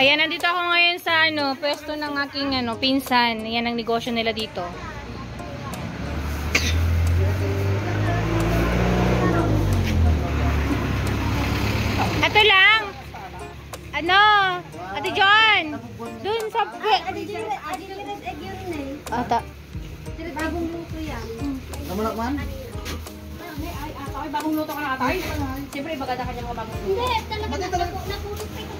Ayan, nandito ako ngayon sa pwesto ng aking pinsan. Ayan ang negosyo nila dito. Ito lang. Ate John. Dun sa Ata. Bagong luto yan. Namulak man? Ay, bagong luto ka na atay? Siyempre, maganda ka dyan mga bagong luto. Hindi, talaga napulot pa ito.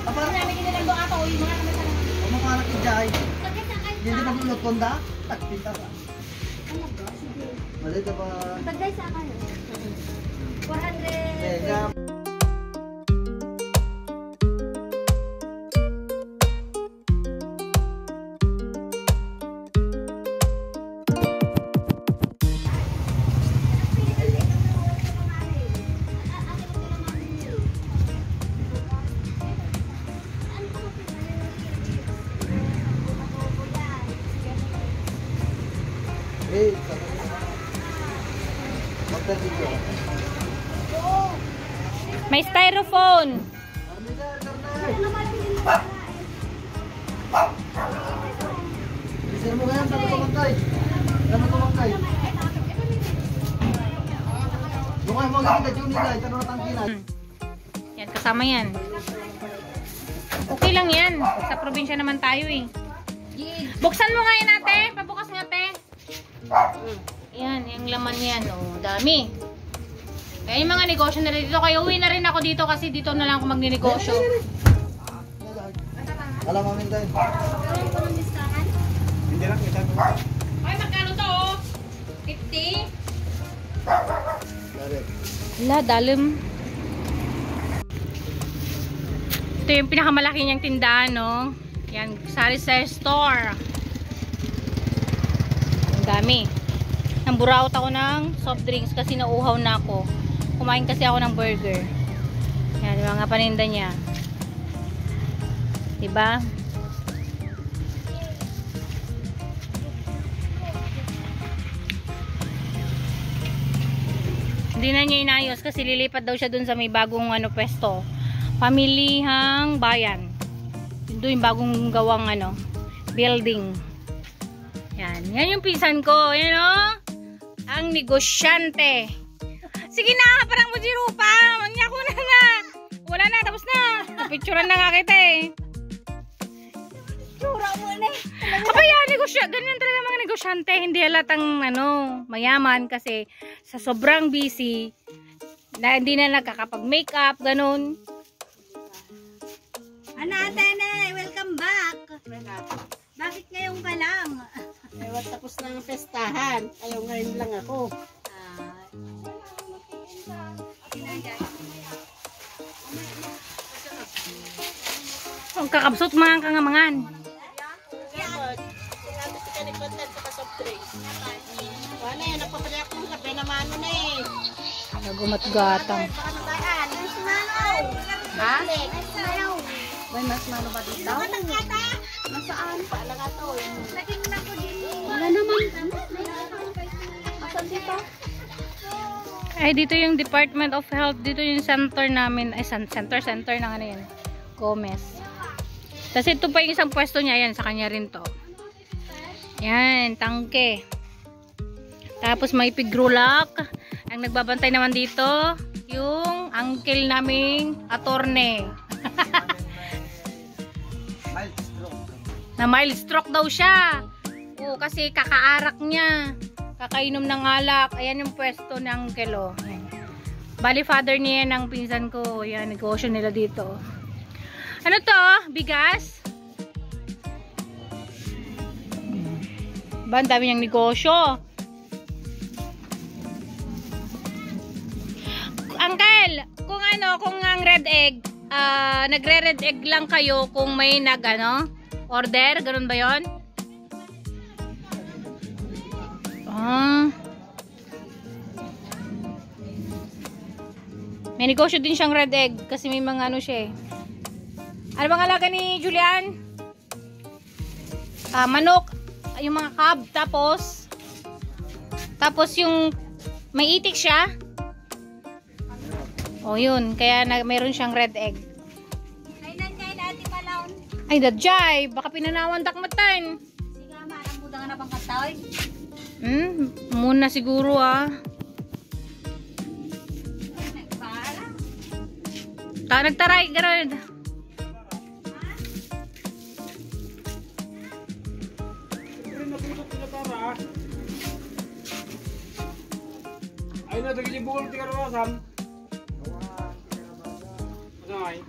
Apa? Namin kinilang doon ato. Yung mga naman sana. Ang mga anak ijay. Tagay-sakay Hindi ka. ba bulot konda? At pinta ka. Ano ba? Sige. Malit na ba? Tagay-sakay. 400. Teka. Eh, May styrofoam. Isir mo ngayon, dapat tumangkay. Dapat tumangkay. Bukay mo gagawin ka, Juni ka, ito na tangkinan. Yan, kasama yan. Okay lang yan. Sa probinsya naman tayo eh. Buksan mo nga yan, ate. Pabukas nga, ate. Yan, yung laman yan. Oh, dami. Kaya yung mga negosyo na rin dito. Kaya uwi na rin ako dito kasi dito na lang ako magninegosyo. Alam mo minta yun. Gawin ko ng listahan. Hindi lang, kita ko. Ay, magkano to? 50? Direct. Wala, dalim. Ito yung pinakamalaki niyang tindahan, no? Yan, sari-sari store. Ang dami. Namburaot ako ng soft drinks kasi nauuhaw na ako. Kumain kasi ako ng burger. Yan, yung mga paninda niya. Diba? Hindi na niya inayos kasi lilipat daw siya dun sa may bagong pwesto. Pamilihang bayan. Doon yung bagong gawang building. Yan. Yan yung pinsan ko. Yan o. Ang negosyante. Sige na, parang mujiro pa. Manya ko na nga. Wala na, tapos na. Picturean na nga kita eh. Tsura mo na eh. Apa yan, negosyante. Ganyan talaga mga negosyante. Hindi halatang mayaman kasi sa sobrang busy na hindi na nagkakapag-makeup, ganun. Anatene, welcome back. Bakit ngayon ka lang? Ewan, tapos na ang pestahan. Ayaw ngayon lang ako. Ang kakabsot mga kangamangan. Gusto ka ni content sa soft drinks. Wala yan, nagpapadyak ng kape na mano na eh. Nagumat-gatang. Baka nabayaan. Ha? Balik. May mas malo ba dito? Nasaan? Paala nga to. Naging na ko din. Wala naman. Asan dito? Ay, dito yung Department of Health. Dito yung center namin. Ay, center ng yan. Gomez. Tapos ito pa yung isang pwesto niya. Yan, sa kanya rin to. Yan, tangke. Tapos may pigrulak. Ang nagbabantay naman dito, yung uncle naming attorney. Na mild stroke daw siya. Oo, kasi kakaarak niya. Kakainom ng alak. Ayan yung pwesto ng uncle. Bali, father niya yan ang pinsan ko. Ayan, negosyo nila dito. Ano to? Bigas? Ba, ang dami niyang negosyo. Uncle, kung kung ang red egg, nagre-red egg lang kayo kung may order, ganun ba yon? May negosyo din siyang red egg kasi may mga siya eh. Ano bang alaga ni Julian? Manok, yung mga cub, tapos yung may itik siya. O yun, kaya mayroon siyang red egg. Kailan Ate Palaw Ay, dadjay. Baka pinanawan takmatan. Sige, marang buta nga na pang kataoy. Muna siguro ah. Nagtaray, Gerald. Ay na, tagilibukol ti karawasan. Ay.